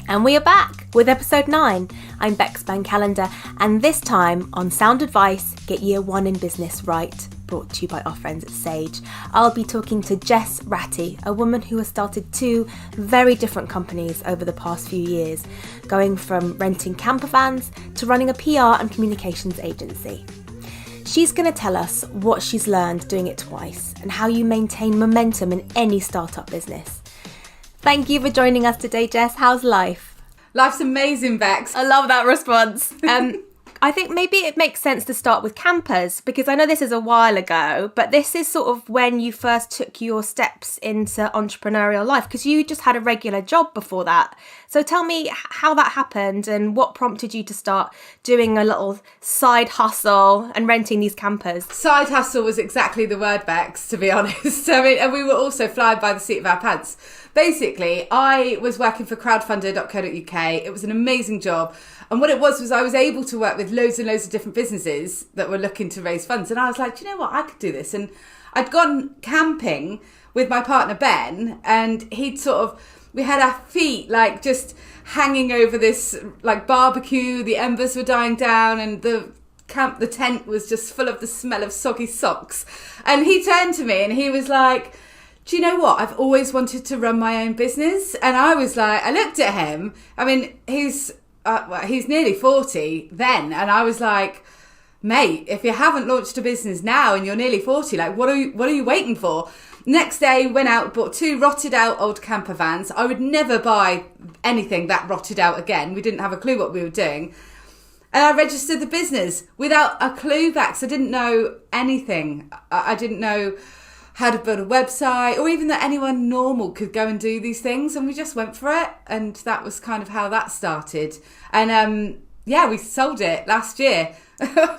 And we are back with episode 9. I'm Bex Burn-Callander, and this time on Sound Advice, Get Year 1 in Business Right, brought to you by our friends at Sage. I'll be talking to Jess Ratty, a woman who has started 2 very different companies over the past few years, going from renting camper vans to running a PR and communications agency. She's going to tell us what she's learned doing it twice and how you maintain momentum in any startup business. Thank you for joining us today, Jess. How's life? Life's amazing, Bex. I love that response. I think maybe it makes sense to start with campers, because I know this is a while ago, but this is sort of when you first took your steps into entrepreneurial life, because you just had a regular job before that. So tell me how that happened and what prompted you to start doing a little side hustle and renting these campers. Side hustle was exactly the word, Bex, to be honest. I mean, and we were also flying by the seat of our pants. Basically, I was working for crowdfunder.co.uk. It was an amazing job. And what it was I was able to work with loads and loads of different businesses that were looking to raise funds. And I was like, do you know what? I could do this. And I'd gone camping with my partner, Ben, and we had our feet like just hanging over this like barbecue. The embers were dying down and the tent was just full of the smell of soggy socks. And he turned to me and he was like, do you know what? I've always wanted to run my own business. And I was like, I looked at him. I mean, he's nearly 40 then. And I was like, mate, if you haven't launched a business now and you're nearly 40, like, what are you waiting for? Next day, went out, bought 2 rotted out old camper vans. I would never buy anything that rotted out again. We didn't have a clue what we were doing. And I registered the business without a clue, Bex. I didn't know anything. I didn't know how to build a website or even that anyone normal could go and do these things. And we just went for it. And that was kind of how that started. And we sold it last year,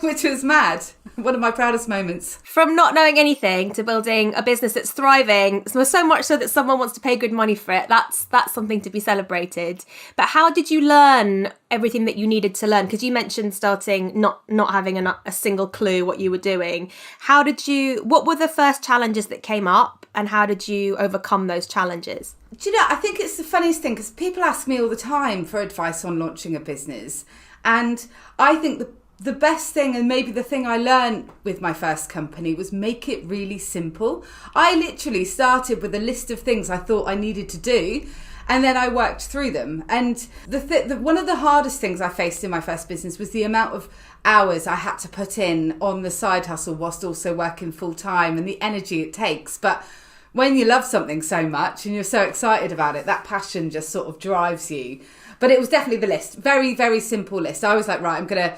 which was mad. One of my proudest moments. From not knowing anything to building a business that's thriving, so much so that someone wants to pay good money for it, that's something to be celebrated. But how did you learn everything that you needed to learn? Because you mentioned starting not having a single clue what you were doing. What were the first challenges that came up and how did you overcome those challenges? Do you know, I think it's the funniest thing because people ask me all the time for advice on launching a business. And I think the best thing, and maybe the thing I learned with my first company, was make it really simple. I literally started with a list of things I thought I needed to do, and then I worked through them. And one of the hardest things I faced in my first business was the amount of hours I had to put in on the side hustle whilst also working full time, and the energy it takes. But when you love something so much and you're so excited about it, that passion just sort of drives you. But it was definitely the list. Very, very simple list. I was like, right, I'm going to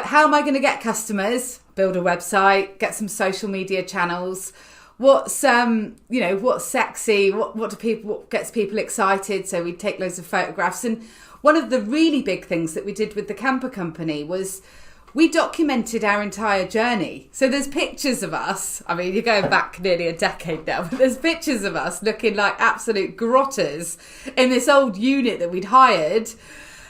how am I going to get customers? Build a website, get some social media channels. What's sexy? What gets people excited? So we take loads of photographs. And one of the really big things that we did with the camper company was we documented our entire journey. So there's pictures of us. I mean, you're going back nearly a decade now, but there's pictures of us looking like absolute grotters in this old unit that we'd hired,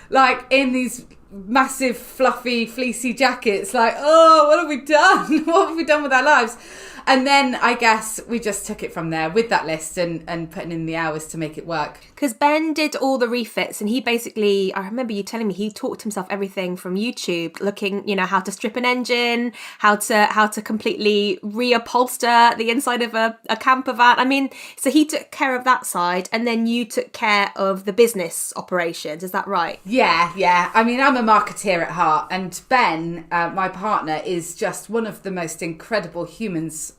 like in these massive fluffy fleecy jackets, like, oh, what have we done? What have we done with our lives? And then I guess we just took it from there with that list and putting in the hours to make it work. Because Ben did all the refits and he basically, I remember you telling me he taught himself everything from YouTube, looking, how to strip an engine, how to completely reupholster the inside of a camper van. I mean, so he took care of that side and then you took care of the business operations. Is that right? Yeah. I mean, I'm a marketeer at heart, and Ben, my partner, is just one of the most incredible humans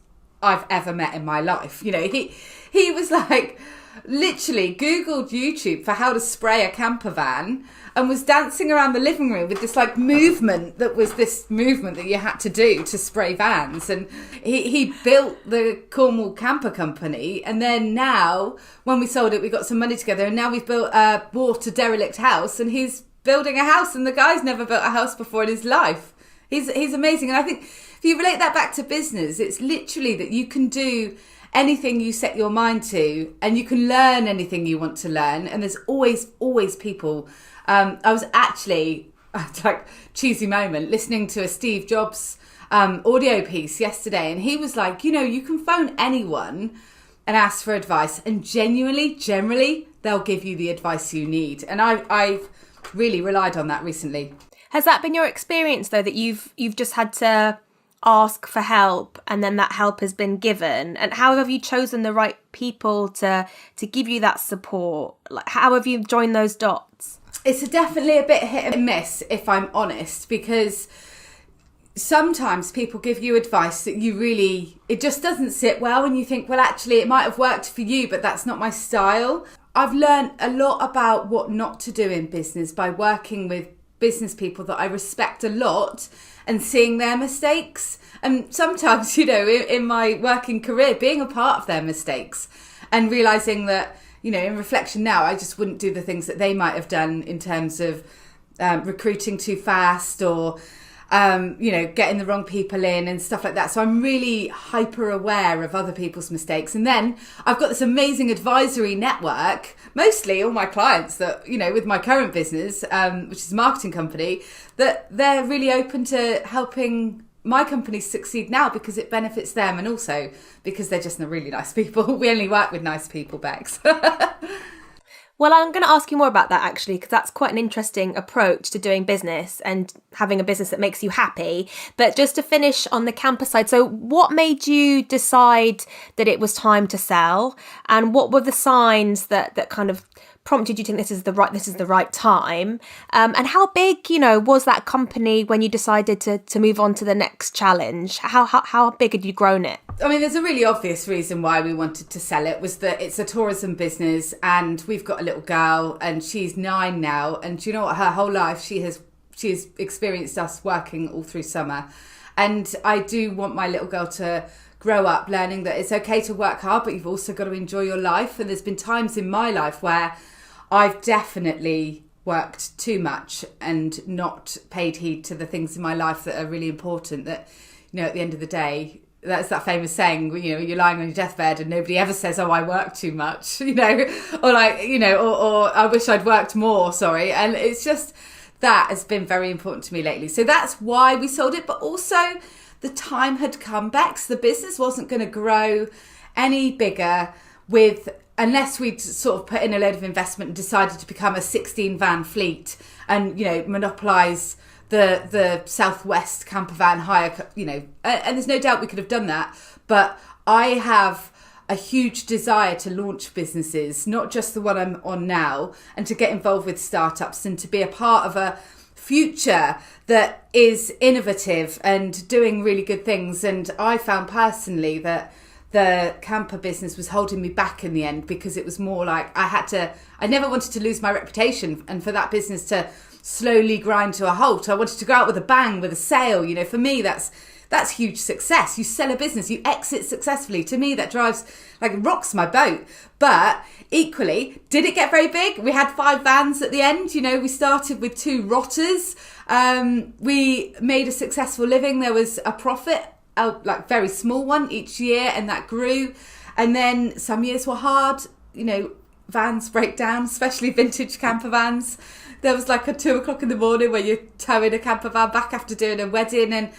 I've ever met in my life. He was like, literally Googled YouTube for how to spray a camper van and was dancing around the living room with this like movement that you had to do to spray vans. And he built the Cornwall camper company. And then now when we sold it, we got some money together and now we've bought a derelict house and he's building a house, and the guy's never built a house before in his life. He's amazing. And I think if you relate that back to business, it's literally that you can do anything you set your mind to and you can learn anything you want to learn. And there's always people. I was actually, like, cheesy moment, listening to a Steve Jobs audio piece yesterday. And he was like, you can phone anyone and ask for advice. And generally, they'll give you the advice you need. And I've really relied on that recently. Has that been your experience, though, that you've just had to ask for help and then that help has been given? And how have you chosen the right people to give you that support? Like, how have you joined those dots? It's definitely a bit hit and miss, if I'm honest, because sometimes people give you advice that it just doesn't sit well, and you think, well, actually it might have worked for you, but that's not my style. I've learned a lot about what not to do in business by working with business people that I respect a lot and seeing their mistakes. And sometimes, in my working career, being a part of their mistakes and realising that, in reflection now, I just wouldn't do the things that they might have done in terms of recruiting too fast or, getting the wrong people in and stuff like that. So I'm really hyper aware of other people's mistakes. And then I've got this amazing advisory network, mostly all my clients that, with my current business, which is a marketing company, that they're really open to helping my company succeed now because it benefits them, and also because they're just really nice people. We only work with nice people, Bex. Well, I'm going to ask you more about that, actually, because that's quite an interesting approach to doing business and having a business that makes you happy. But just to finish on the camper side, so what made you decide that it was time to sell? And what were the signs that kind of prompted you to think this is the right time? And how big, was that company when you decided to move on to the next challenge? How big had you grown it? I mean, there's a really obvious reason why we wanted to sell it, was that it's a tourism business and we've got a little girl and she's 9 now. And do you know what? Her whole life she has experienced us working all through summer. And I do want my little girl to grow up learning that it's okay to work hard, but you've also got to enjoy your life. And there's been times in my life where I've definitely worked too much and not paid heed to the things in my life that are really important, that, at the end of the day, that's that famous saying, you're lying on your deathbed and nobody ever says, oh, I work too much, or like, or I wish I'd worked more, sorry. And it's just, that has been very important to me lately. So that's why we sold it. But also the time had come, Bex. The business wasn't going to grow any bigger unless we'd sort of put in a load of investment and decided to become a 16 van fleet and, monopolise the Southwest camper van hire, and there's no doubt we could have done that. But I have a huge desire to launch businesses, not just the one I'm on now, and to get involved with startups and to be a part of a future that is innovative and doing really good things. And I found personally that the camper business was holding me back in the end, because it was more like I never wanted to lose my reputation, and for that business to slowly grind to a halt, I wanted to go out with a bang, with a sale. For me, that's huge success. You sell a business, you exit successfully. To me, that drives, rocks my boat. But equally, did it get very big? We had 5 vans at the end. We started with 2 rotters. We made a successful living. There was a profit, very small one each year, and that grew. And then some years were hard. Vans break down, especially vintage camper vans. There was a 2 o'clock in the morning where you're towing a camper van back after doing a wedding, and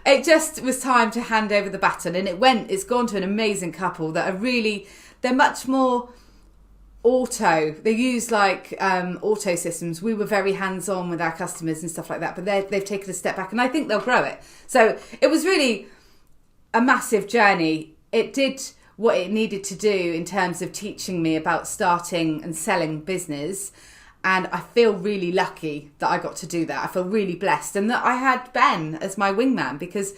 it just was time to hand over the baton. And it's gone to an amazing couple that they're much more auto. They use auto systems. We were very hands-on with our customers and stuff like that, but they've taken a step back, and I think they'll grow it. So it was really a massive journey. It did what it needed to do in terms of teaching me about starting and selling business. And I feel really lucky that I got to do that. I feel really blessed. And that I had Ben as my wingman, because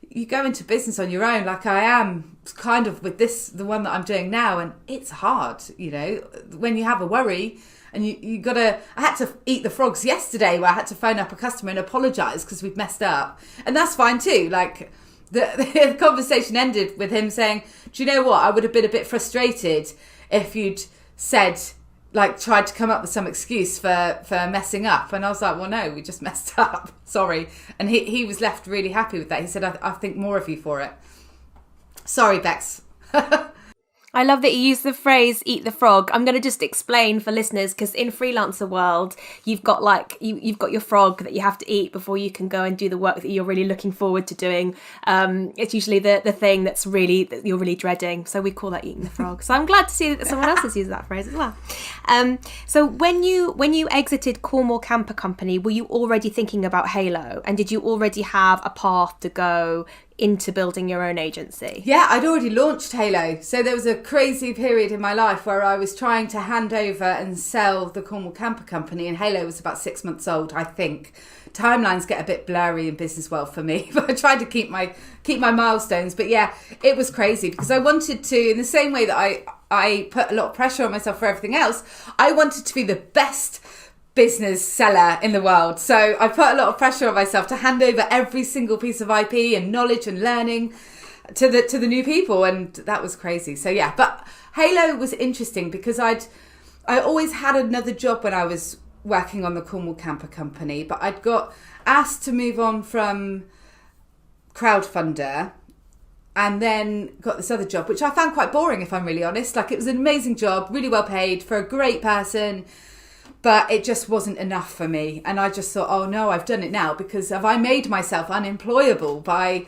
you go into business on your own, like I am kind of with the one that I'm doing now. And it's hard, when you have a worry and I had to eat the frogs yesterday, where I had to phone up a customer and apologise because we've messed up. And that's fine too. The conversation ended with him saying, do you know what? I would have been a bit frustrated if you'd said, tried to come up with some excuse for messing up. And I was like, well, no, we just messed up. Sorry. And he was left really happy with that. He said, I think more of you for it. Sorry, Bex. I love that you use the phrase "eat the frog." I'm going to just explain for listeners, because in freelancer world, you've got like you've got your frog that you have to eat before you can go and do the work that you're really looking forward to doing. It's usually the thing that you're really dreading. So we call that eating the frog. So I'm glad to see that someone else has used that phrase as well. So when you exited Cornwall Camper Company, were you already thinking about Halo, and did you already have a path to go into building your own agency? Yeah, I'd already launched Halo. So there was a crazy period in my life where I was trying to hand over and sell the Cornwall Camper Company, and Halo was about 6 months old, I think. Timelines get a bit blurry in business world for me, but I tried to keep my milestones. But yeah, it was crazy because I wanted to, in the same way that I put a lot of pressure on myself for everything else, I wanted to be the best business seller in the world. So I put a lot of pressure on myself to hand over every single piece of IP and knowledge and learning to the new people, and that was crazy. So yeah, but Halo was interesting because I always had another job when I was working on the Cornwall Camper Company, but I'd got asked to move on from crowdfunder and then got this other job, which I found quite boring, if I'm really honest. Like, it was an amazing job, really well paid for a great person, but it just wasn't enough for me. And I just thought, oh no, I've done it now, because have I made myself unemployable by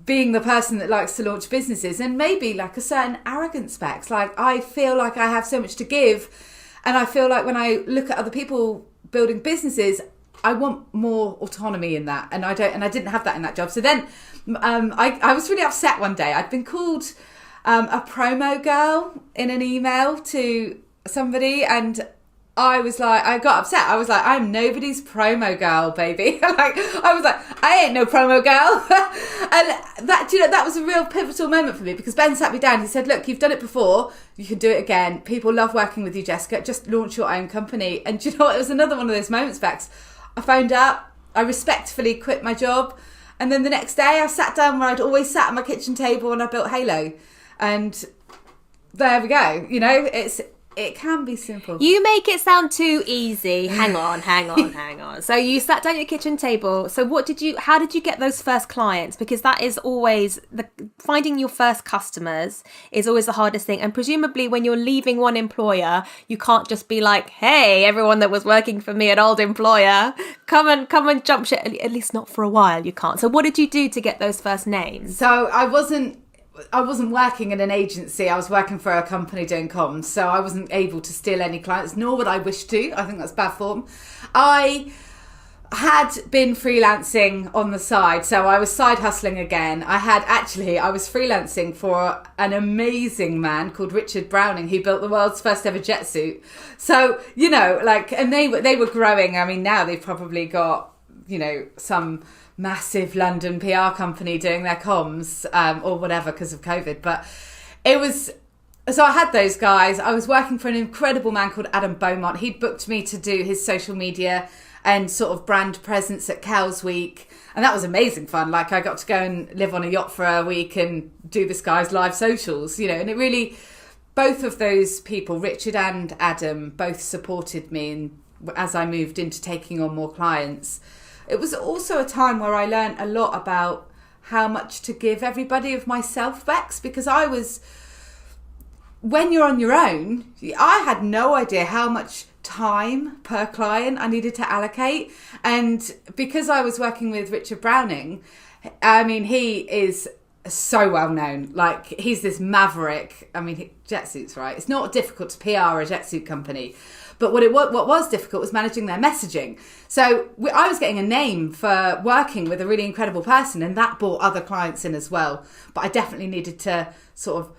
being the person that likes to launch businesses, and maybe like a certain arrogant specs. Like, I feel like I have so much to give, and I feel like when I look at other people building businesses, I want more autonomy in that, and I didn't have that in that job. So then I was really upset one day. I'd been called a promo girl in an email to somebody, and I got upset. I was like, I'm nobody's promo girl, baby. I was like, I ain't no promo girl. And that was a real pivotal moment for me, because Ben sat me down. He said, look, you've done it before. You can do it again. People love working with you, Jessica. Just launch your own company. And do you know what? It was another one of those moments, Bex. I found out, I respectfully quit my job. And then the next day I sat down where I'd always sat at my kitchen table, and I built Halo. And there we go. You know, it can be simple. You make it sound too easy. Hang on. So you sat down at your kitchen table. So how did you get those first clients? Because that is always finding your first customers is always the hardest thing. And presumably when you're leaving one employer, you can't just be like, hey, everyone that was working for me at old employer, come and jump ship. At least not for a while, you can't. So what did you do to get those first names? So I wasn't working in an agency. I was working for a company doing comms, so I wasn't able to steal any clients, nor would I wish to. I think that's bad form. I had been freelancing on the side, so I was side hustling again. I was freelancing for an amazing man called Richard Browning, who built the world's first ever jet suit. So, you know, and they were growing. I mean, now they've probably got, you know, some massive London PR company doing their comms or whatever because of COVID. But so I had those guys. I was working for an incredible man called Adam Beaumont. He'd booked me to do his social media and sort of brand presence at Cows Week. And that was amazing fun. Like, I got to go and live on a yacht for a week and do this guy's live socials, you know, and it really, both of those people, Richard and Adam, both supported me as I moved into taking on more clients. It was also a time where I learned a lot about how much to give everybody of myself, Bex, because when you're on your own, I had no idea how much time per client I needed to allocate. And because I was working with Richard Browning, I mean, he is so well known. Like, he's this maverick. I mean, jet suits, right? It's not difficult to PR a jet suit company. But what was difficult was managing their messaging. So I was getting a name for working with a really incredible person, and that brought other clients in as well. But I definitely needed to sort of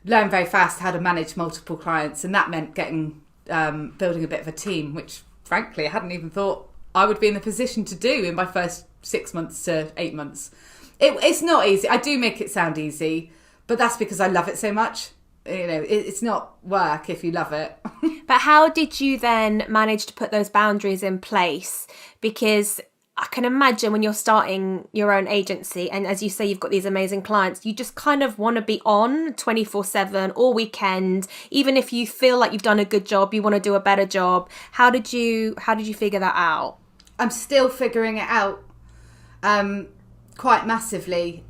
learn very fast how to manage multiple clients, and that meant building a bit of a team, which frankly I hadn't even thought I would be in the position to do in my first 6 months to 8 months. It's not easy. I do make it sound easy, but that's because I love it so much. You know, it's not work if you love it. But how did you then manage to put those boundaries in place? Because I can imagine when you're starting your own agency, and as you say, you've got these amazing clients, you just kind of want to be on 24/7 all weekend. Even if you feel like you've done a good job, you want to do a better job. How did you figure that out? I'm still figuring it out quite massively.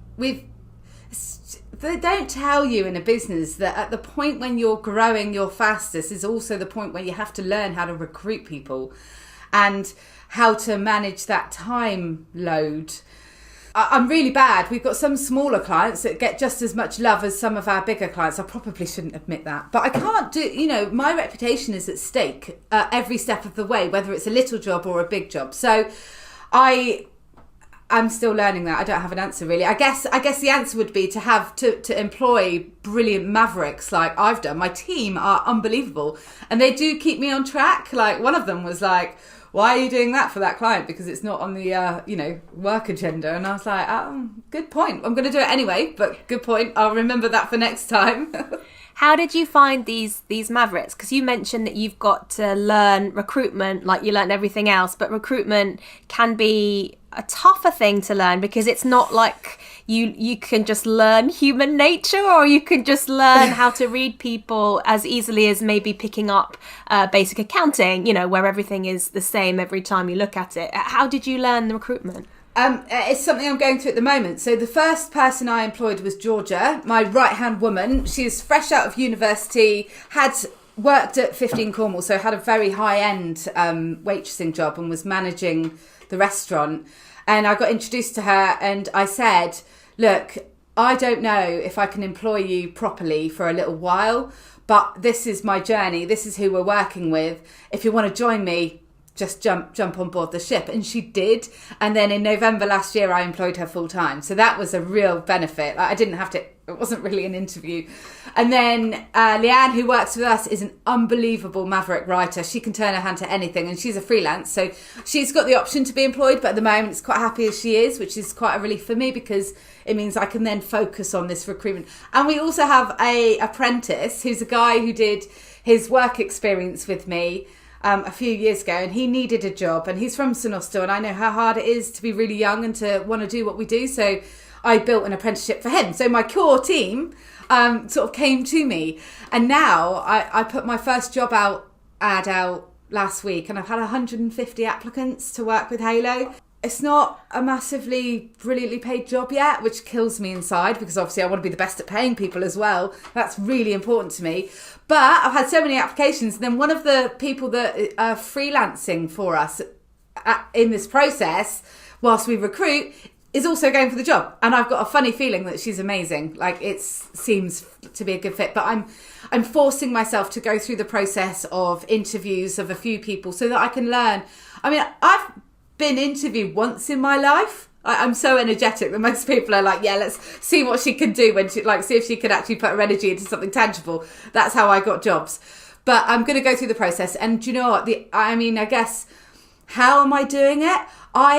they don't tell you in a business that at the point when you're growing your fastest is also the point where you have to learn how to recruit people and how to manage that time load. I'm really bad. We've got some smaller clients that get just as much love as some of our bigger clients. I probably shouldn't admit that. But I can't do, my reputation is at stake every step of the way, whether it's a little job or a big job. So I'm still learning that. I don't have an answer really. I guess the answer would be to have to employ brilliant mavericks like I've done. My team are unbelievable and they do keep me on track. Like one of them was like, why are you doing that for that client? Because it's not on the, work agenda. And I was like, good point. I'm going to do it anyway, but good point. I'll remember that for next time. How did you find these mavericks? Because you mentioned that you've got to learn recruitment like you learn everything else, but recruitment can be a tougher thing to learn because it's not like you can just learn human nature or you can just learn how to read people as easily as maybe picking up basic accounting, where everything is the same every time you look at it. How did you learn the recruitment? It's something I'm going through at the moment. So the first person I employed was Georgia, my right-hand woman. She's fresh out of university, had worked at 15 Cornwall, so had a very high-end waitressing job and was managing the restaurant. And I got introduced to her and I said, look, I don't know if I can employ you properly for a little while, but this is my journey. This is who we're working with. If you want to join me, just jump on board the ship. And she did. And then in November last year, I employed her full time. So that was a real benefit. I didn't have to, it wasn't really an interview. And then Leanne, who works with us, is an unbelievable maverick writer. She can turn her hand to anything and she's a freelance. So she's got the option to be employed, but at the moment it's quite happy as she is, which is quite a relief for me because it means I can then focus on this recruitment. And we also have a apprentice who's a guy who did his work experience with me a few years ago, and he needed a job, and he's from St Austell, and I know how hard it is to be really young and to want to do what we do, so I built an apprenticeship for him. So my core team sort of came to me, and now I put my first job ad out last week, and I've had 150 applicants to work with Halo. It's not a massively brilliantly paid job yet, which kills me inside because obviously I want to be the best at paying people as well. That's really important to me. But I've had so many applications. And then one of the people that are freelancing for us in this process, whilst we recruit, is also going for the job. And I've got a funny feeling that she's amazing. Like it seems to be a good fit. But I'm forcing myself to go through the process of interviews of a few people so that I can learn. I mean, I've been interviewed once in my life. I'm so energetic that most people are like, yeah, let's see what she can do when she see if she can actually put her energy into something tangible. That's how I got jobs. But I'm going to go through the process. And do you know what? I guess, how am I doing it? I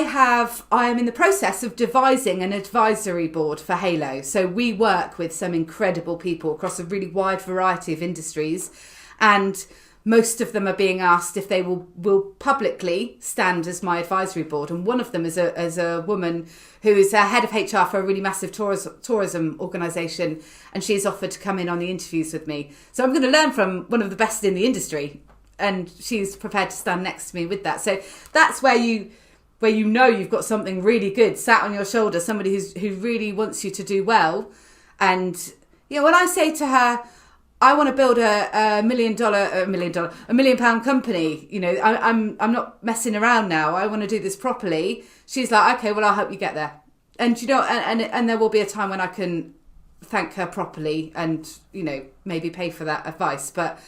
am in the process of devising an advisory board for Halo. So we work with some incredible people across a really wide variety of industries, and most of them are being asked if they will publicly stand as my advisory board. And one of them is a woman who is a head of HR for a really massive tourism organisation. And she's offered to come in on the interviews with me. So I'm going to learn from one of the best in the industry. And she's prepared to stand next to me with that. So that's where you know you've got something really good sat on your shoulder, somebody who really wants you to do well. And, when I say to her, I want to build a £1 million company. I'm not messing around now. I want to do this properly. She's like, okay, well, I'll help you get there. And and there will be a time when I can thank her properly and maybe pay for that advice. But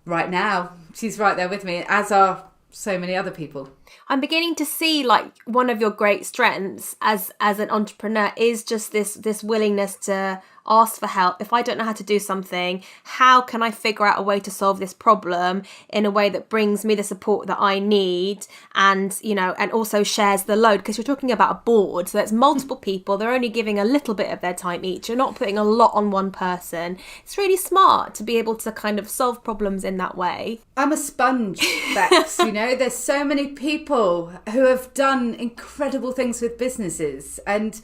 right now, she's right there with me, as are so many other people. I'm beginning to see like one of your great strengths as an entrepreneur is just this willingness to ask for help. If I don't know how to do something, how can I figure out a way to solve this problem in a way that brings me the support that I need and also shares the load? Because you're talking about a board, so it's multiple people. They're only giving a little bit of their time each. You're not putting a lot on one person. It's really smart to be able to kind of solve problems in that way. I'm a sponge, Bex. There's so many people who have done incredible things with businesses, and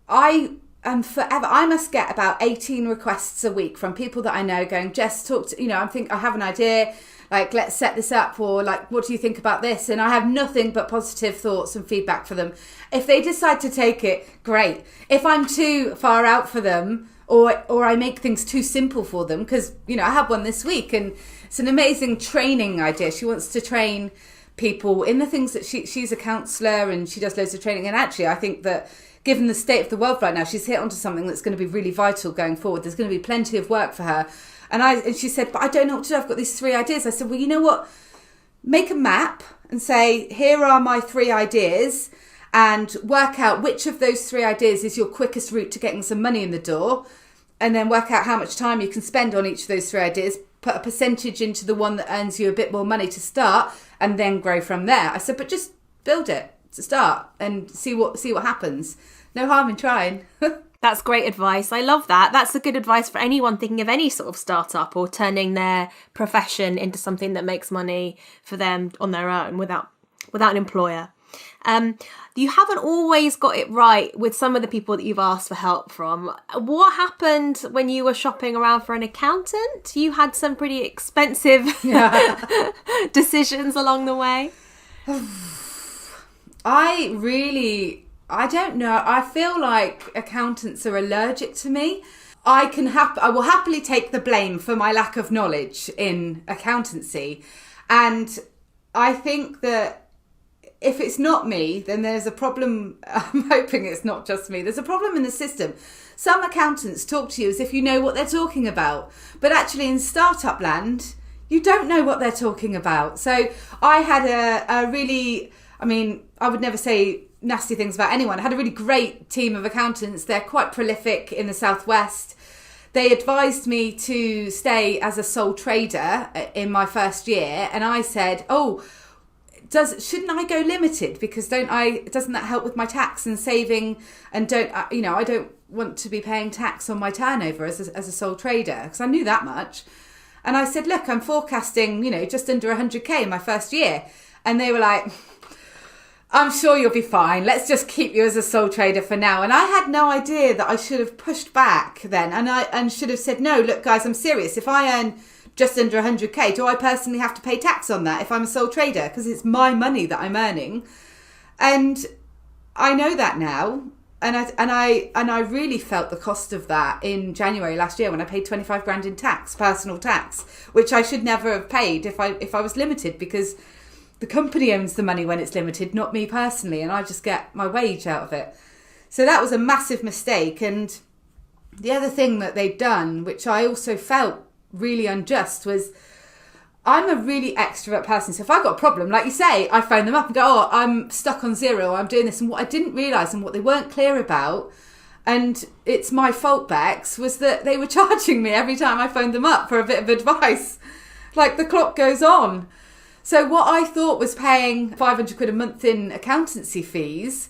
I must get about 18 requests a week from people that I know going, Jess, I have an idea, like, let's set this up, or like, what do you think about this? And I have nothing but positive thoughts and feedback for them. If they decide to take it, great. If I'm too far out for them, or I make things too simple for them, because, you know, I had one this week and it's an amazing training idea. She wants to train people in the things that she's a counsellor and she does loads of training. And actually, I think that given the state of the world right now, she's hit onto something that's going to be really vital going forward. There's going to be plenty of work for her. And she said, but I don't know what to do. I've got these 3 ideas. I said, well, you know what? Make a map and say, here are my 3 ideas, and work out which of those 3 ideas is your quickest route to getting some money in the door. And then work out how much time you can spend on each of those 3 ideas. Put a percentage into the one that earns you a bit more money to start, and then grow from there. I said, but just build it to start and see what happens. No harm in trying. That's great advice. I love that. That's a good advice for anyone thinking of any sort of startup or turning their profession into something that makes money for them on their own without an employer. You haven't always got it right with some of the people that you've asked for help from. What happened when you were shopping around for an accountant? You had some pretty expensive decisions along the way. I don't know. I feel like accountants are allergic to me. I will happily take the blame for my lack of knowledge in accountancy. And I think that if it's not me, then there's a problem. I'm hoping it's not just me. There's a problem in the system. Some accountants talk to you as if you know what they're talking about. But actually in startup land, you don't know what they're talking about. So I had I would never say nasty things about anyone. I had a really great team of accountants. They're quite prolific in the Southwest. They advised me to stay as a sole trader in my first year. And I said, shouldn't I go limited? Because doesn't that help with my tax and saving? And I don't want to be paying tax on my turnover as a sole trader, because I knew that much. And I said, look, I'm forecasting, just under 100k in my first year. And they were like, I'm sure you'll be fine. Let's just keep you as a sole trader for now. And I had no idea that I should have pushed back then. And should have said, no, look, guys, I'm serious. If I earn just under 100k, do I personally have to pay tax on that if I'm a sole trader? Because it's my money that I'm earning. And I know that now. And I really felt the cost of that in January last year when I paid 25 grand in tax, personal tax, which I should never have paid if I was limited, because the company owns the money when it's limited, not me personally, and I just get my wage out of it. So that was a massive mistake. And the other thing that they'd done, which I also felt really unjust, was I'm a really extrovert person. So if I got a problem, like you say, I phone them up and go, I'm stuck on zero, I'm doing this. And what I didn't realise and what they weren't clear about, and it's my fault, Bex, was that they were charging me every time I phoned them up for a bit of advice. Like the clock goes on. So what I thought was paying 500 quid a month in accountancy fees,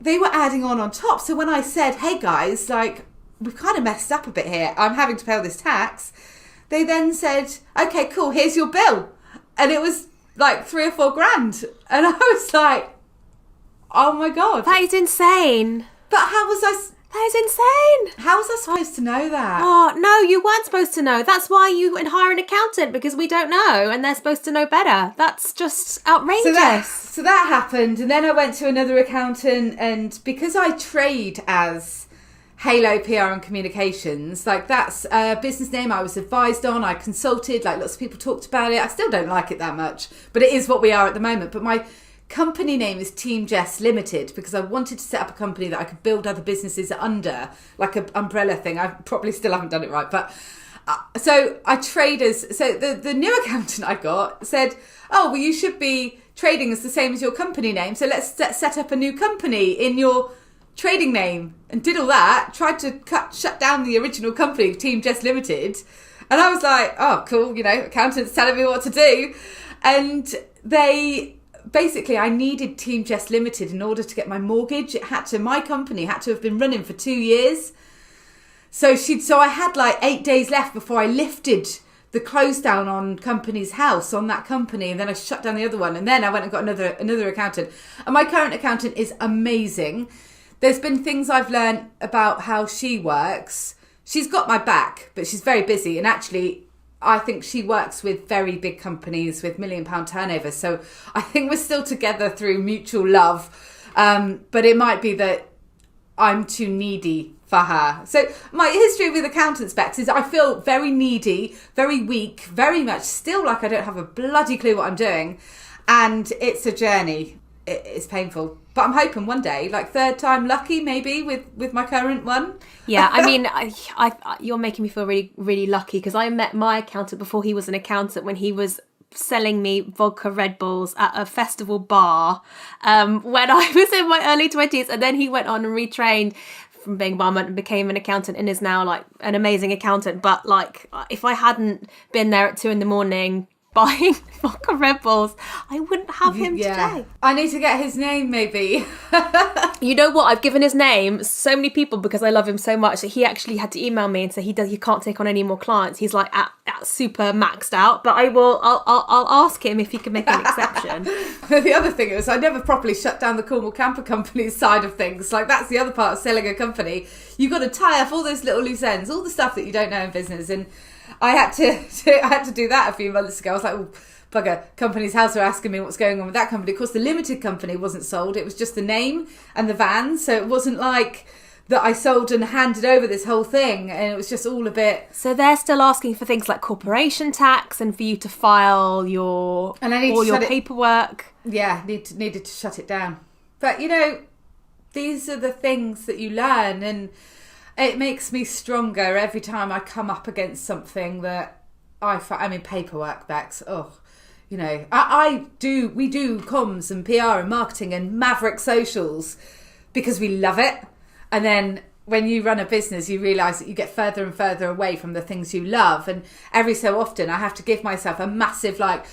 they were adding on top. So when I said, hey guys, like, we've kind of messed up a bit here, I'm having to pay all this tax, they then said, okay, cool, here's your bill. And it was like 3 or 4 grand. And I was like, oh my God. That is insane. But how was I... That is insane. How was I supposed to know that? Oh, no, you weren't supposed to know. That's why you hire an accountant, because we don't know and they're supposed to know better. That's just outrageous. So that happened. And then I went to another accountant, and because I trade as Halo PR and Communications, like that's a business name I was advised on. I consulted, like lots of people talked about it. I still don't like it that much, but it is what we are at the moment. But my company name is Team Jess Limited because I wanted to set up a company that I could build other businesses under, like an umbrella thing. I probably still haven't done it right, but so I trade as, so the new accountant I got said, oh, well, you should be trading as the same as your company name, so let's set up a new company in your trading name, and did all that, tried to shut down the original company, Team Jess Limited, and I was like, oh, cool, accountants telling me what to do, and basically, I needed Team Jess Limited in order to get my mortgage. My company had to have been running for 2 years. So I had like 8 days left before I lifted the close down on company's house on that company. And then I shut down the other one. And then I went and got another accountant. And my current accountant is amazing. There's been things I've learned about how she works. She's got my back, but she's very busy. And actually, I think she works with very big companies with £1 million turnovers. So I think we're still together through mutual love. But it might be that I'm too needy for her. So my history with accountants, Bex, is I feel very needy, very weak, very much still like I don't have a bloody clue what I'm doing. And it's a journey. It's painful. But I'm hoping one day, like third time lucky maybe with my current one. Yeah, I mean, you're making me feel really, really lucky, because I met my accountant before he was an accountant, when he was selling me vodka Red Bulls at a festival bar when I was in my early 20s. And then he went on and retrained from being a barman and became an accountant, and is now like an amazing accountant. But like, if I hadn't been there at 2 a.m. buying vodka Red Bulls, I wouldn't have him today. I need to get his name maybe. You know what? I've given his name so many people because I love him so much that he actually had to email me and say he can't take on any more clients. He's like at super maxed out. But I'll ask him if he can make an exception. The other thing is I never properly shut down the Cornwall Camper Company's side of things. Like, that's the other part of selling a company. You've got to tie up all those little loose ends, all the stuff that you don't know in business. And I had to do that a few months ago. I was like, oh, bugger, Companies House are asking me what's going on with that company. Of course, the limited company wasn't sold. It was just the name and the van. So it wasn't like that I sold and handed over this whole thing. And it was just all a bit... So they're still asking for things like corporation tax and for you to file all your paperwork. Yeah, needed to shut it down. But, you know, these are the things that you learn, and it makes me stronger every time I come up against something that I mean, paperwork, Bex. Oh, you know, we do comms and PR and marketing and maverick socials because we love it. And then when you run a business, you realise that you get further and further away from the things you love. And every so often I have to give myself a massive like,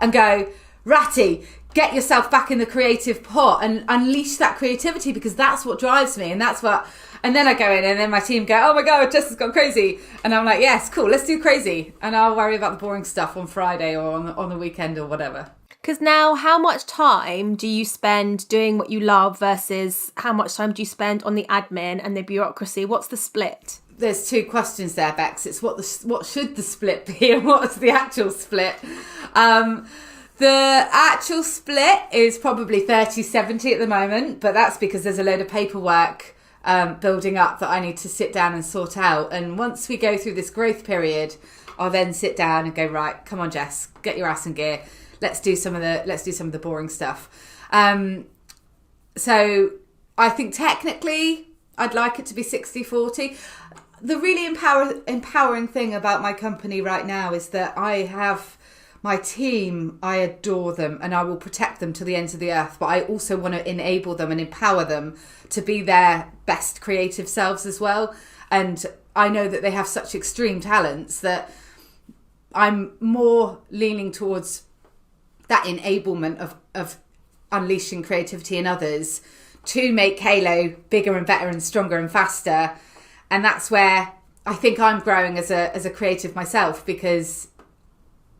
and go, Ratty, get yourself back in the creative pot and unleash that creativity, because that's what drives me. And then I go in and then my team go, oh my God, Jess has gone crazy. And I'm like, yes, cool, let's do crazy. And I'll worry about the boring stuff on Friday or on the weekend or whatever. Because now, how much time do you spend doing what you love versus how much time do you spend on the admin and the bureaucracy? What's the split? There's two questions there, Bex. It's what should the split be and what is the actual split? The actual split is probably 30-70 at the moment, but that's because there's a load of paperwork building up that I need to sit down and sort out. And once we go through this growth period, I'll then sit down and go, right, come on, Jess, get your ass in gear. Let's do some of the boring stuff. So I think technically I'd like it to be 60-40. The really empowering thing about my company right now is that I have my team. I adore them and I will protect them to the ends of the earth. But I also want to enable them and empower them to be their best creative selves as well. And I know that they have such extreme talents that I'm more leaning towards that enablement of unleashing creativity in others to make Halo bigger and better and stronger and faster. And that's where I think I'm growing as a creative myself, because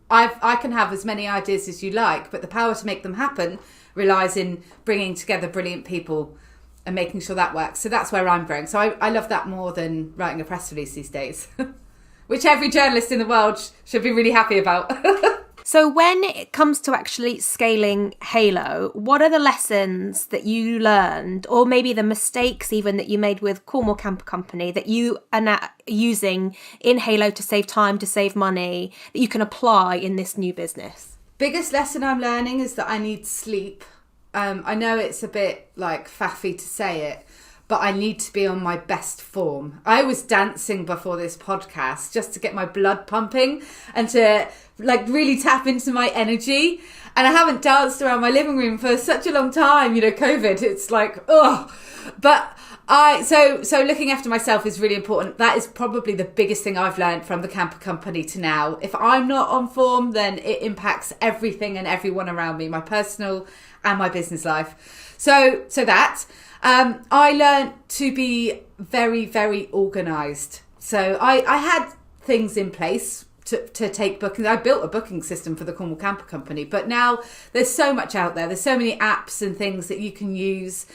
I can have as many ideas as you like, but the power to make them happen relies in bringing together brilliant people and making sure that works. So that's where I'm growing. So I love that more than writing a press release these days, which every journalist in the world should be really happy about. So when it comes to actually scaling Halo, what are the lessons that you learned, or maybe the mistakes even that you made with Cornwall Camper Company that you are now using in Halo to save time, to save money, that you can apply in this new business? Biggest lesson I'm learning is that I need sleep. I know it's a bit like faffy to say it, but I need to be on my best form. I was dancing before this podcast just to get my blood pumping and to like really tap into my energy. And I haven't danced around my living room for such a long time, you know, COVID, it's like, ugh. But so looking after myself is really important. That is probably the biggest thing I've learned from the camper company to now. If I'm not on form, then it impacts everything and everyone around me, my personal and my business life. So that. I learned to be very, very organised. So I had things in place to take bookings. I built a booking system for the Cornwall Camper Company, but now there's so much out there. There's so many apps and things that you can use.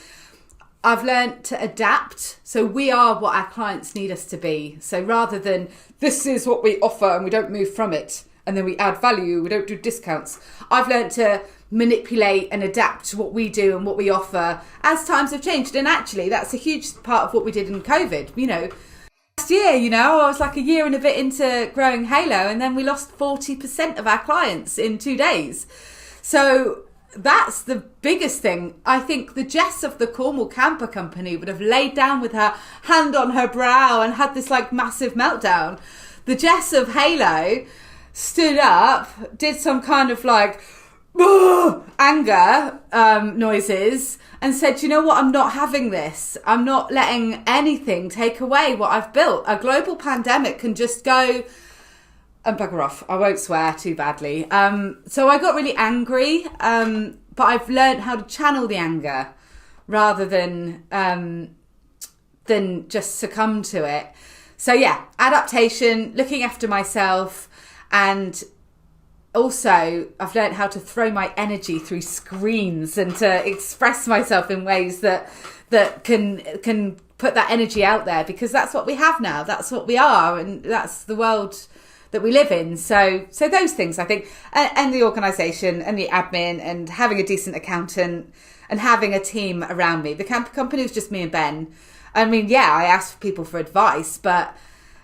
I've learned to adapt. So we are what our clients need us to be. So rather than this is what we offer and we don't move from it, and then we add value, we don't do discounts, I've learned to manipulate and adapt to what we do and what we offer as times have changed. And actually, that's a huge part of what we did in COVID. Last year, I was like a year and a bit into growing Halo, and then we lost 40% of our clients in 2 days. So that's the biggest thing. I think the Jess of the Cornwall camper company would have laid down with her hand on her brow and had this like massive meltdown. The Jess of Halo stood up, did some kind of like anger noises, and said, you know what, I'm not having this. I'm not letting anything take away what I've built. A global pandemic can just go and bugger off. I won't swear too badly. So I got really angry, but I've learned how to channel the anger rather than just succumb to it. So yeah, adaptation, looking after myself, and also I've learned how to throw my energy through screens and to express myself in ways that can put that energy out there, because that's what we have now. That's what we are, and that's the world that we live in. So those things, I think, and the organisation and the admin and having a decent accountant and having a team around me. The camper company was just me and Ben. I mean, yeah, I asked people for advice, but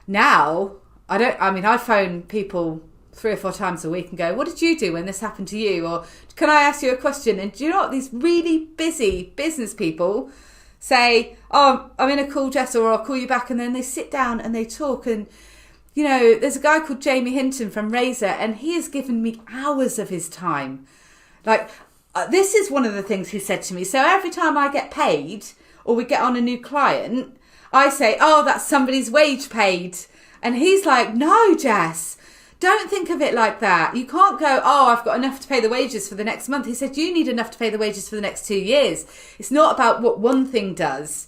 now I phone people 3 or 4 times a week and go, what did you do when this happened to you? Or can I ask you a question? And do you know what? These really busy business people say, oh, I'm in a call, Jess, or I'll call you back. And then they sit down and they talk. And, there's a guy called Jamie Hinton from Razor, and he has given me hours of his time. Like, this is one of the things he said to me. So every time I get paid or we get on a new client, I say, oh, that's somebody's wage paid. And he's like, no, Jess, don't think of it like that. You can't go, oh, I've got enough to pay the wages for the next month. He said, you need enough to pay the wages for the next 2 years. It's not about what one thing does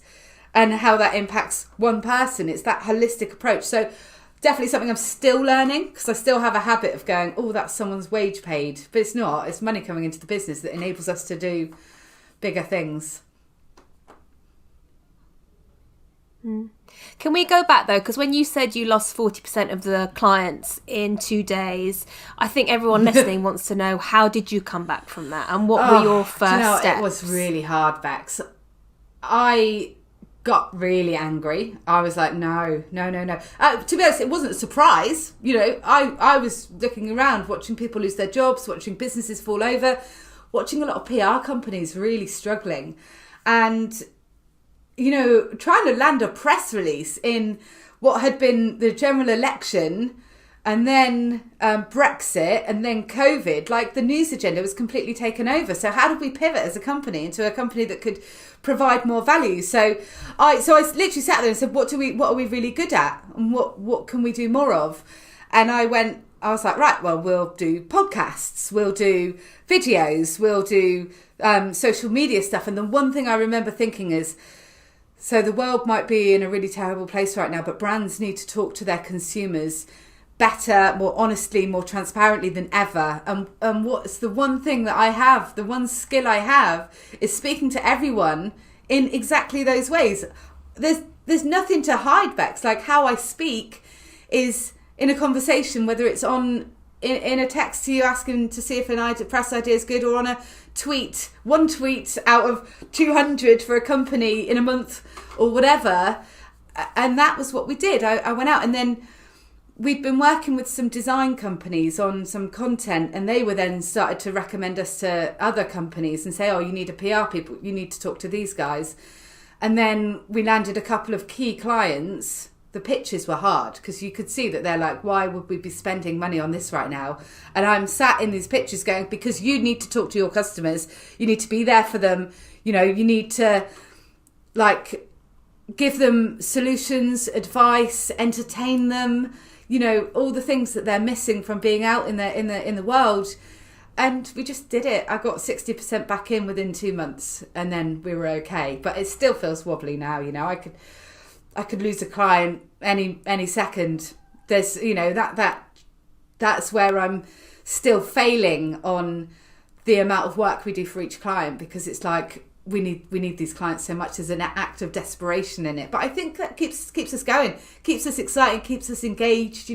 and how that impacts one person. It's that holistic approach. So definitely something I'm still learning, because I still have a habit of going, oh, that's someone's wage paid. But it's not. It's money coming into the business that enables us to do bigger things. Can we go back though? Because when you said you lost 40% of the clients in 2 days, I think everyone listening wants to know, how did you come back from that? And what were your first steps? It was really hard, Bex. I got really angry. I was like, no. To be honest, it wasn't a surprise. I was looking around, watching people lose their jobs, watching businesses fall over, watching a lot of PR companies really struggling. And trying to land a press release in what had been the general election, and then Brexit, and then COVID, like the news agenda was completely taken over. So how did we pivot as a company into a company that could provide more value? So I literally sat there and said, what are we really good at, and what can we do more of? And I was like, right, well, we'll do podcasts, we'll do videos, we'll do social media stuff. And the one thing I remember thinking is, so the world might be in a really terrible place right now, but brands need to talk to their consumers better, more honestly, more transparently than ever. And what's the one thing that I have, the one skill I have, is speaking to everyone in exactly those ways. There's nothing to hide, Bex. Like, how I speak is in a conversation, whether it's in a text to you asking to see if an press idea is good, or on a tweet, one tweet out of 200 for a company in a month or whatever. And that was what we did. I went out, and then we'd been working with some design companies on some content, and they were then started to recommend us to other companies and say, oh, you need a PR people, you need to talk to these guys. And then we landed a couple of key clients. The pitches were hard because you could see that they're like, why would we be spending money on this right now? And I'm sat in these pitches going, because you need to talk to your customers. You need to be there for them. You need to give them solutions, advice, entertain them, all the things that they're missing from being out in the world. And we just did it. I got 60% back in within 2 months, and then we were okay. But it still feels wobbly now. I could lose a client any second. There's that's where I'm still failing on the amount of work we do for each client, because it's like we need these clients so much. There's an act of desperation in it. But I think that keeps us going, keeps us excited, keeps us engaged,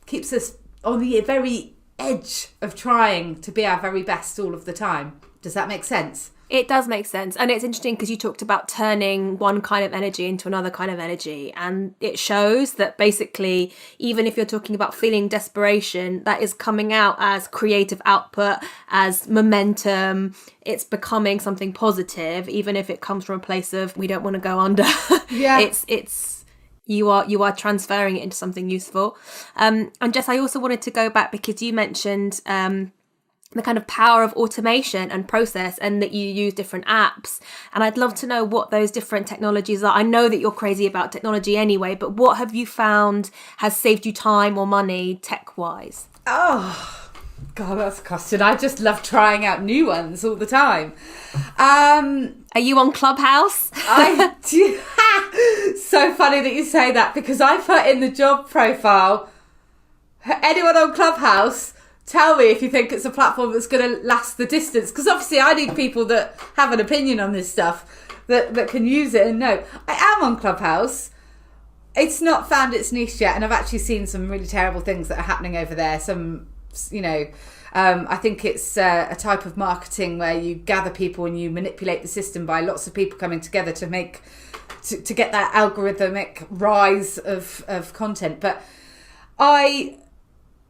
keeps us on the very edge of trying to be our very best all of the time. Does that make sense? It does make sense. And it's interesting because you talked about turning one kind of energy into another kind of energy. And it shows that basically, even if you're talking about feeling desperation, that is coming out as creative output, as momentum. It's becoming something positive, even if it comes from a place of we don't want to go under. Yeah. It's you are transferring it into something useful. And Jess, I also wanted to go back because you mentioned the kind of power of automation and process, and that you use different apps. And I'd love to know what those different technologies are. I know that you're crazy about technology anyway, but what have you found has saved you time or money tech-wise? Oh, God, that's a question. I just love trying out new ones all the time. Are you on Clubhouse? I do. So funny that you say that, because I put in the job profile, anyone on Clubhouse, tell me if you think it's a platform that's going to last the distance. Because obviously I need people that have an opinion on this stuff, that can use it and know. I am on Clubhouse. It's not found its niche yet. And I've actually seen some really terrible things that are happening over there. Some, I think it's a type of marketing where you gather people and you manipulate the system by lots of people coming together to make, to get that algorithmic rise of content. But I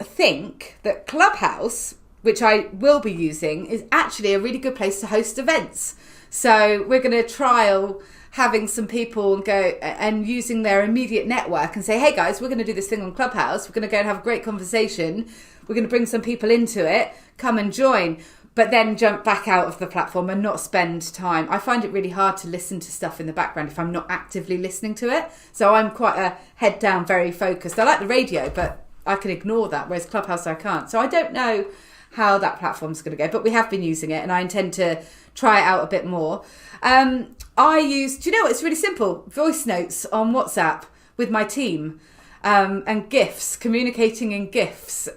think that Clubhouse, which I will be using, is actually a really good place to host events. So we're going to trial having some people go and using their immediate network and say, hey guys, we're going to do this thing on Clubhouse. We're going to go and have a great conversation. We're going to bring some people into it. Come and join. But then jump back out of the platform and not spend time. I find it really hard to listen to stuff in the background if I'm not actively listening to it. So I'm quite a head down, very focused. I like the radio, but I can ignore that, whereas Clubhouse I can't. So I don't know how that platform's going to go, but we have been using it and I intend to try it out a bit more. I use, do you know what, it's really simple, voice notes on WhatsApp with my team, and GIFs, communicating in GIFs.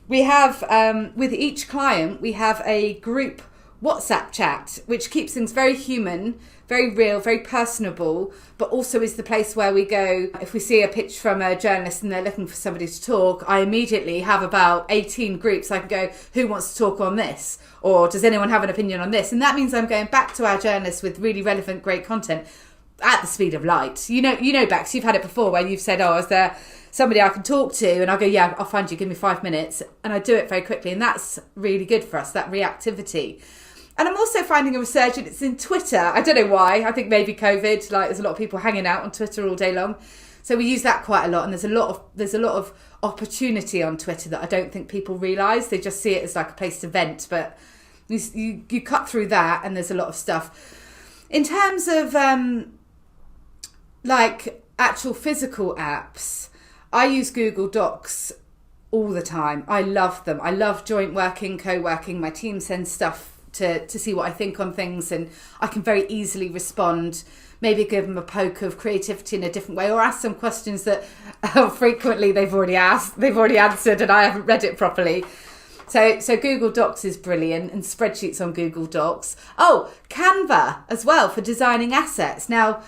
We have, with each client, we have a group WhatsApp chat, which keeps things very human, very real, very personable, but also is the place where we go, if we see a pitch from a journalist and they're looking for somebody to talk, I immediately have about 18 groups. I can go, who wants to talk on this? Or does anyone have an opinion on this? And that means I'm going back to our journalists with really relevant, great content at the speed of light. You know, Bex, you've had it before where you've said, oh, is there somebody I can talk to? And I'll go, yeah, I'll find you, give me 5 minutes. And I do it very quickly. And that's really good for us, that reactivity. And I'm also finding a resurgence in Twitter. I don't know why. I think maybe COVID, like there's a lot of people hanging out on Twitter all day long. So we use that quite a lot. And there's a lot of opportunity on Twitter that I don't think people realise. They just see it as like a place to vent. But you cut through that and there's a lot of stuff. In terms of like actual physical apps, I use Google Docs all the time. I love them. I love joint working, co-working. My team sends stuff to see what I think on things, and I can very easily respond, maybe give them a poke of creativity in a different way, or ask some questions that frequently they've already answered and I haven't read it properly. So Google Docs is brilliant, and spreadsheets on Google Docs. Oh, Canva as well for designing assets. Now,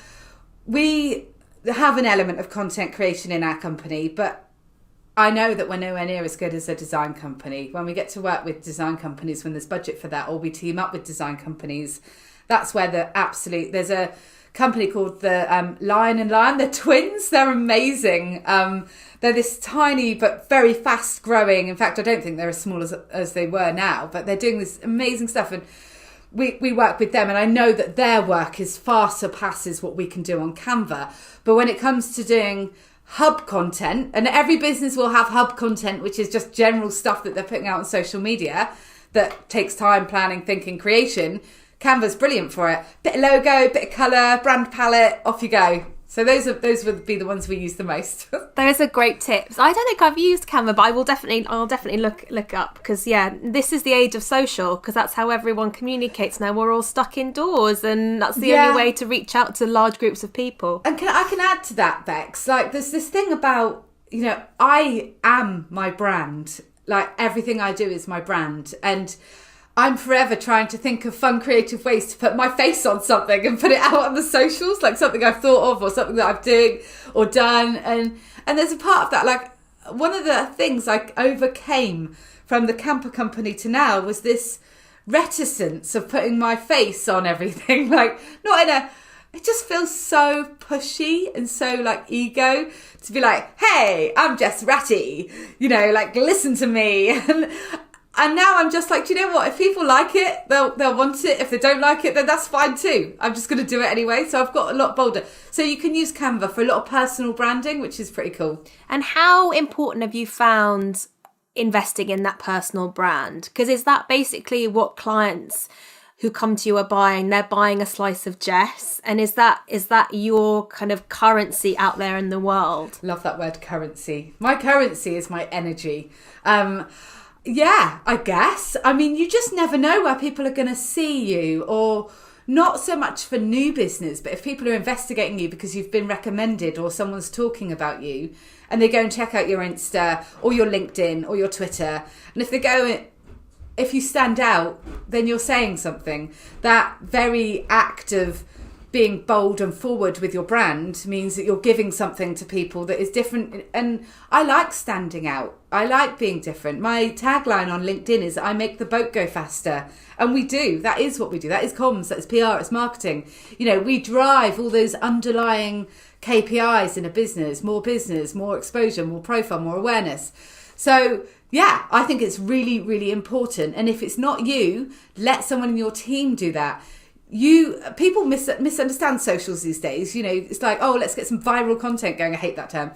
we have an element of content creation in our company, but I know that we're nowhere near as good as a design company. When we get to work with design companies, when there's budget for that, or we team up with design companies, that's where there's a company called the Lion and Lion. They're twins. They're amazing. They're this tiny but very fast growing. In fact, I don't think they're as small as they were now, but they're doing this amazing stuff. And we work with them, and I know that their work far surpasses what we can do on Canva. But when it comes to doing hub content, and every business will have hub content, which is just general stuff that they're putting out on social media that takes time, planning, thinking, creation. Canva's brilliant for it. Bit of logo, bit of colour, brand palette, off you go. So those would be the ones we use the most. Those are great tips. I don't think I've used Canva, but I'll definitely look up, because this is the age of social, because that's how everyone communicates now. We're all stuck indoors, and that's the only way to reach out to large groups of people. And I can add to that, Bex. Like there's this thing about, I am my brand. Like everything I do is my brand, and I'm forever trying to think of fun, creative ways to put my face on something and put it out on the socials, like something I've thought of or something that I'm doing or done. And there's a part of that, like one of the things I overcame from the camper company to now was this reticence of putting my face on everything. Like, not in a, it just feels so pushy and so like ego to be like, hey, I'm Jess Ratty, you know, like, listen to me. And now I'm just like, do you know what? If people like it, they'll want it. If they don't like it, then that's fine too. I'm just going to do it anyway. So I've got a lot bolder. So you can use Canva for a lot of personal branding, which is pretty cool. And how important have you found investing in that personal brand? Because is that basically what clients who come to you are buying? They're buying a slice of Jess. And is that your kind of currency out there in the world? Love that word, currency. My currency is my energy. Yeah, I guess. I mean, you just never know where people are going to see you, or not so much for new business, but if people are investigating you because you've been recommended or someone's talking about you and they go and check out your Insta or your LinkedIn or your Twitter. And if you stand out, then you're saying something. That very act of being bold and forward with your brand means that you're giving something to people that is different. And I like standing out. I like being different. My tagline on LinkedIn is I make the boat go faster. And we do. That is what we do. That is comms, that is PR, it's marketing. You know, we drive all those underlying KPIs in a business, more exposure, more profile, more awareness. So yeah, I think it's really, really important. And if it's not you, let someone in your team do that. People misunderstand socials these days. You know, it's like, oh, let's get some viral content going. I hate that term.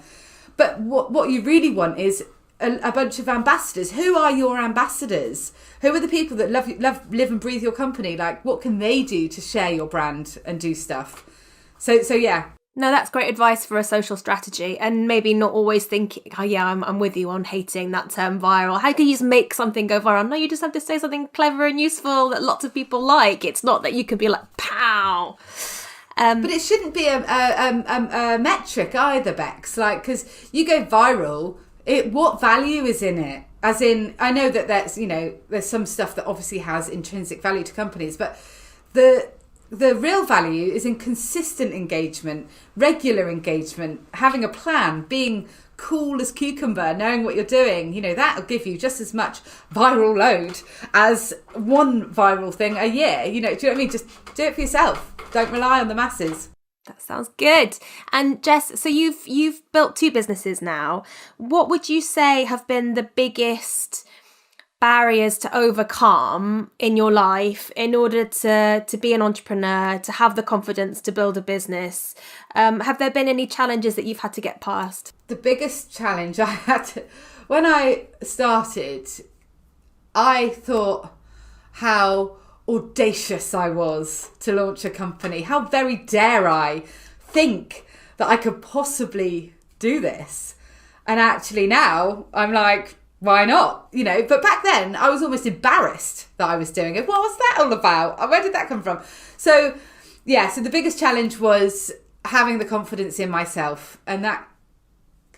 But what you really want is a bunch of ambassadors. Who are your ambassadors? Who are the people that love, live and breathe your company? Like, what can they do to share your brand and do stuff? So yeah. No, that's great advice for a social strategy, and maybe not always thinking, oh yeah, I'm with you on hating that term viral. How can you just make something go viral? No, you just have to say something clever and useful that lots of people like. It's not that you can be like, pow. But it shouldn't be a metric either, Bex. Like, because you go viral, what value is in it? As in, I know that there's some stuff that obviously has intrinsic value to companies, but the real value is in consistent engagement, regular engagement, having a plan, being cool as cucumber, knowing what you're doing. You know, that'll give you just as much viral load as one viral thing a year. You know, do you know what I mean? Just do it for yourself. Don't rely on the masses. That sounds good. And Jess, so you've built 2 businesses now. What would you say have been the biggest barriers to overcome in your life in order to be an entrepreneur, to have the confidence to build a business? Have there been any challenges that you've had to get past? The biggest challenge I had when I started, I thought how audacious I was to launch a company. How very dare I think that I could possibly do this? And actually now I'm like, why not? You know, but back then I was almost embarrassed that I was doing it. What was that all about? Where did that come from? So yeah, so the biggest challenge was having the confidence in myself. And that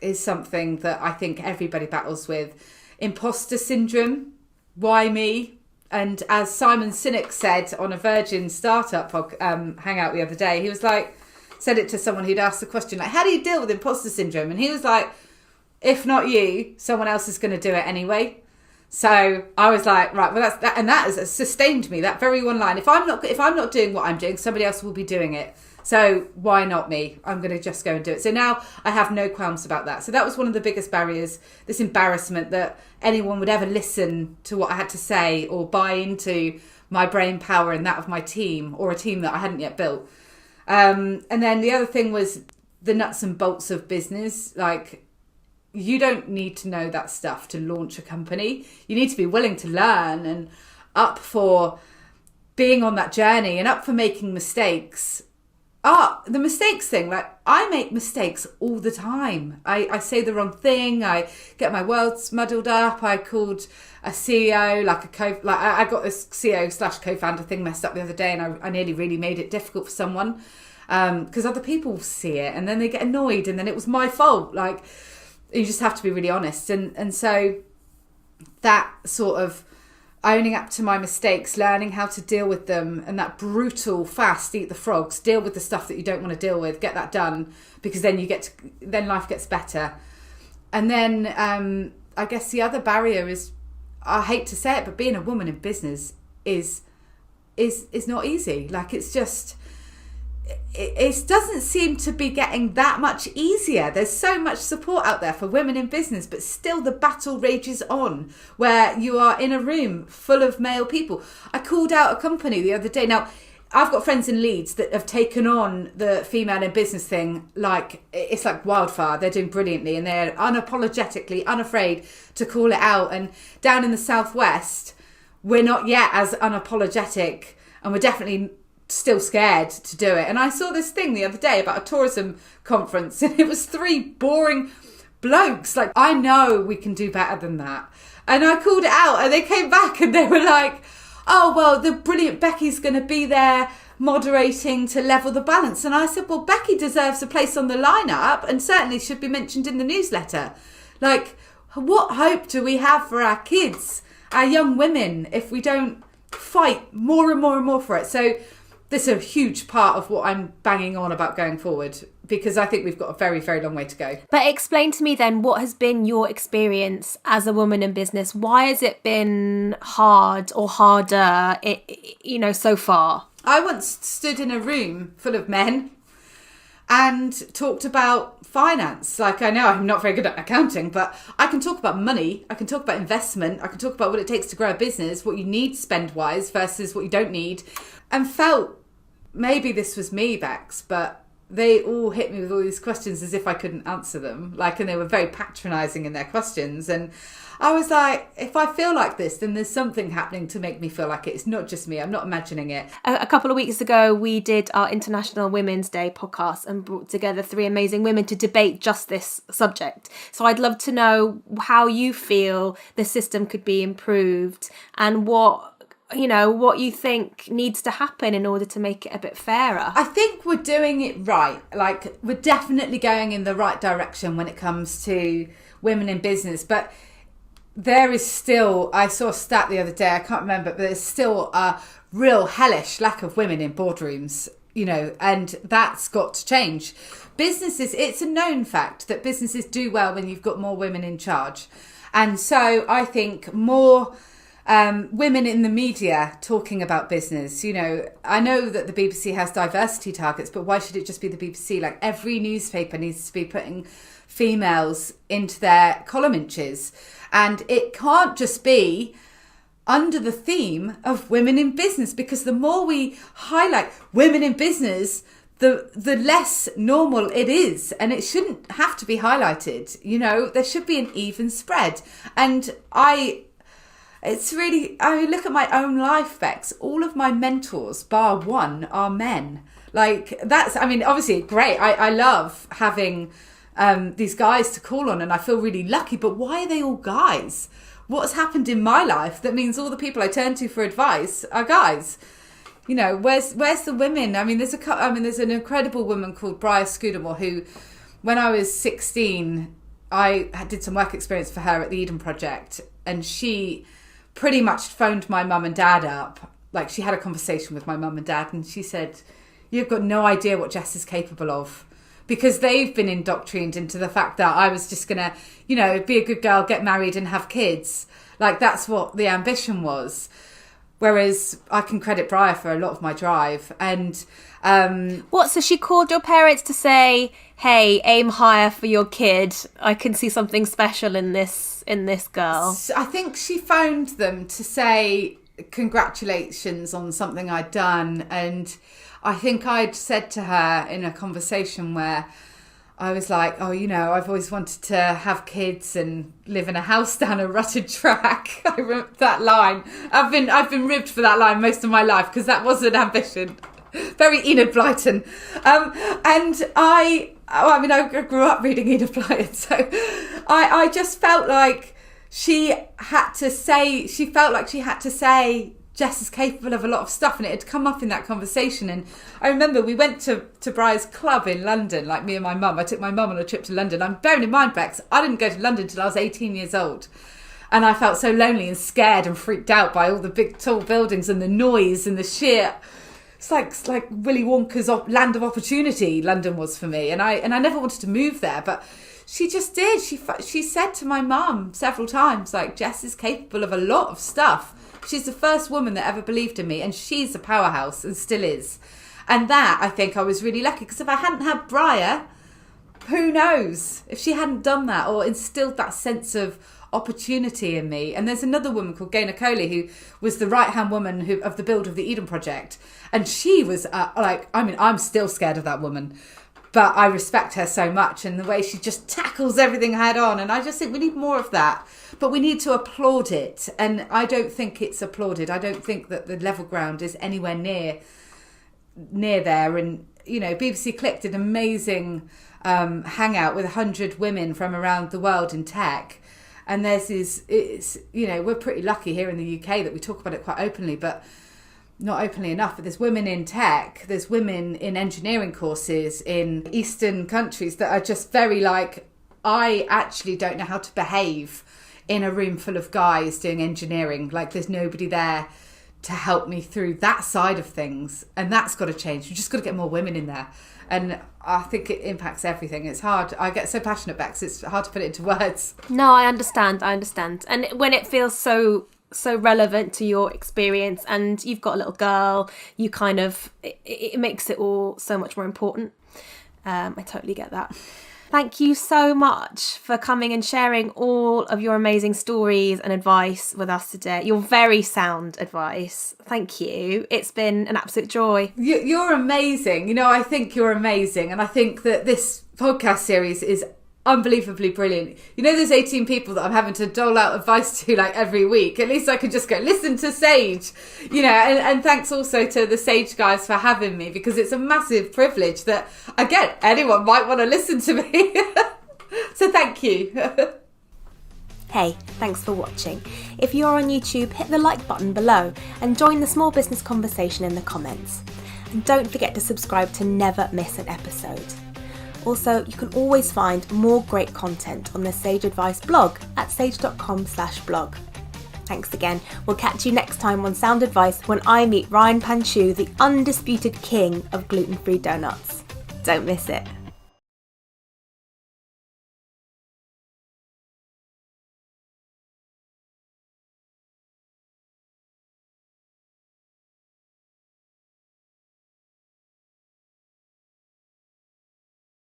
is something that I think everybody battles with. Imposter syndrome. Why me? And as Simon Sinek said on a Virgin startup hangout the other day, he was like, said it to someone who'd asked the question, like, how do you deal with imposter syndrome? And he was like, if not you, someone else is going to do it anyway. So I was like, right, well, that's that, and that has sustained me. That very one line. If I'm not doing what I'm doing, somebody else will be doing it. So why not me? I'm going to just go and do it. So now I have no qualms about that. So that was one of the biggest barriers, this embarrassment that anyone would ever listen to what I had to say or buy into my brain power and that of my team, or a team that I hadn't yet built. And then the other thing was the nuts and bolts of business. Like, you don't need to know that stuff to launch a company. You need to be willing to learn and up for being on that journey and up for making mistakes. The mistakes thing, like, I make mistakes all the time. I say the wrong thing. I get my words muddled up. I called a CEO, I got this CEO/co-founder thing messed up the other day, and I nearly really made it difficult for someone because other people see it and then they get annoyed and then it was my fault. Like, you just have to be really honest. And so that sort of owning up to my mistakes, learning how to deal with them, and that brutal, fast, eat the frogs, deal with the stuff that you don't want to deal with, get that done, because then then life gets better. And then I guess the other barrier is I hate to say it, but being a woman in business is not easy. Like, it's just, it doesn't seem to be getting that much easier. There's so much support out there for women in business, but still the battle rages on where you are in a room full of male people. I called out a company the other day. Now, I've got friends in Leeds that have taken on the female in business thing like it's like wildfire. They're doing brilliantly, and they're unapologetically unafraid to call it out. And down in the southwest, we're not yet as unapologetic, and we're definitely still scared to do it. And I saw this thing the other day about a tourism conference, and it was 3 boring blokes. Like, I know we can do better than that. And I called it out, and they came back and they were like, oh, well, the brilliant Becky's going to be there moderating to level the balance. And I said, well, Becky deserves a place on the lineup and certainly should be mentioned in the newsletter. Like, what hope do we have for our kids, our young women, if we don't fight more and more and more for it? So this is a huge part of what I'm banging on about going forward, because I think we've got a very, very long way to go. But explain to me then, what has been your experience as a woman in business? Why has it been hard or harder, so far? I once stood in a room full of men and talked about finance. Like, I know I'm not very good at accounting, but I can talk about money. I can talk about investment. I can talk about what it takes to grow a business, what you need spend-wise versus what you don't need. And felt, maybe this was me, Bex, but they all hit me with all these questions as if I couldn't answer them. Like, and they were very patronising in their questions. And I was like, if I feel like this, then there's something happening to make me feel like it. It's not just me. I'm not imagining it. A couple of weeks ago, we did our International Women's Day podcast and brought together 3 amazing women to debate just this subject. So I'd love to know how you feel the system could be improved and what you think needs to happen in order to make it a bit fairer. I think we're doing it right. Like, we're definitely going in the right direction when it comes to women in business. But there is still, I saw a stat the other day, I can't remember, but there's still a real hellish lack of women in boardrooms, and that's got to change. Businesses, it's a known fact that businesses do well when you've got more women in charge. And so I think more women in the media talking about business. I know that the BBC has diversity targets, but why should it just be the BBC? Like, every newspaper needs to be putting females into their column inches, and it can't just be under the theme of women in business, because the more we highlight women in business, the less normal it is, and it shouldn't have to be highlighted. There should be an even spread. And it's really, look at my own life, Bex. All of my mentors, bar one, are men. Like, that's, obviously great. I love having these guys to call on, and I feel really lucky. But why are they all guys? What's happened in my life that means all the people I turn to for advice are guys? Where's the women? There's an incredible woman called Bria Scudamore who, when I was 16, I did some work experience for her at the Eden Project, and she pretty much phoned my mum and dad up. Like, she had a conversation with my mum and dad, and she said, you've got no idea what Jess is capable of, because they've been indoctrinated into the fact that I was just gonna, be a good girl, get married and have kids. Like, that's what the ambition was. Whereas I can credit Bria for a lot of my drive. And so she called your parents to say, hey, aim higher for your kid. I can see something special in this girl. I think she phoned them to say congratulations on something I'd done. And I think I'd said to her in a conversation where I was like, I've always wanted to have kids and live in a house down a rutted track. I remember that line. I've been ribbed for that line most of my life, because that was an ambition. Very Enid Blyton. And I grew up reading Enid Blyton, so I just felt like she felt like she had to say Jess is capable of a lot of stuff, and it had come up in that conversation. And I remember we went to Briar's club in London, like me and my mum. I took my mum on a trip to London. I'm bearing in mind, Bex, I didn't go to London till I was 18 years old. And I felt so lonely and scared and freaked out by all the big tall buildings and the noise and the sheer it's like Willy Wonka's land of opportunity, London was for me. And I never wanted to move there, but she just did. She said to my mum several times, like, Jess is capable of a lot of stuff. She's the first woman that ever believed in me, and she's a powerhouse and still is. And that, I think I was really lucky, because if I hadn't had Briar, who knows? If she hadn't done that or instilled that sense of opportunity in me. And there's another woman called Gaynor Coley, who was the right-hand woman of the build of the Eden Project. And she was I'm still scared of that woman, but I respect her so much, and the way she just tackles everything head on. And I just think we need more of that, but we need to applaud it. And I don't think it's applauded. I don't think that the level ground is anywhere near there. And, you know, BBC Click did an amazing hangout with 100 women from around the world in tech. And we're pretty lucky here in the UK that we talk about it quite openly, but not openly enough. But there's women in tech, there's women in engineering courses in Eastern countries that are just very like, I actually don't know how to behave in a room full of guys doing engineering. Like, there's nobody there to help me through that side of things. And that's got to change. We've just got to get more women in there. And I think it impacts everything. It's hard. I get so passionate, Bex, it's hard to put it into words. No, I understand. And when it feels so relevant to your experience, and you've got a little girl, you kind of, it makes it all so much more important. I totally get that. Thank you so much for coming and sharing all of your amazing stories and advice with us today. Your very sound advice. Thank you. It's been an absolute joy. You're amazing. You know, I think you're amazing. And I think that this podcast series is unbelievably brilliant. You know, there's 18 people that I'm having to dole out advice to like every week. At least I could just go listen to Sage, you know, and thanks also to the Sage guys for having me, because it's a massive privilege that, again, anyone might want to listen to me. So thank you. Hey, thanks for watching. If you're on YouTube, hit the like button below and join the small business conversation in the comments. And don't forget to subscribe to never miss an episode. Also, you can always find more great content on the Sage Advice blog at sage.com/blog. Thanks again. We'll catch you next time on Sound Advice when I meet Ryan Panchu, the undisputed king of gluten-free donuts. Don't miss it.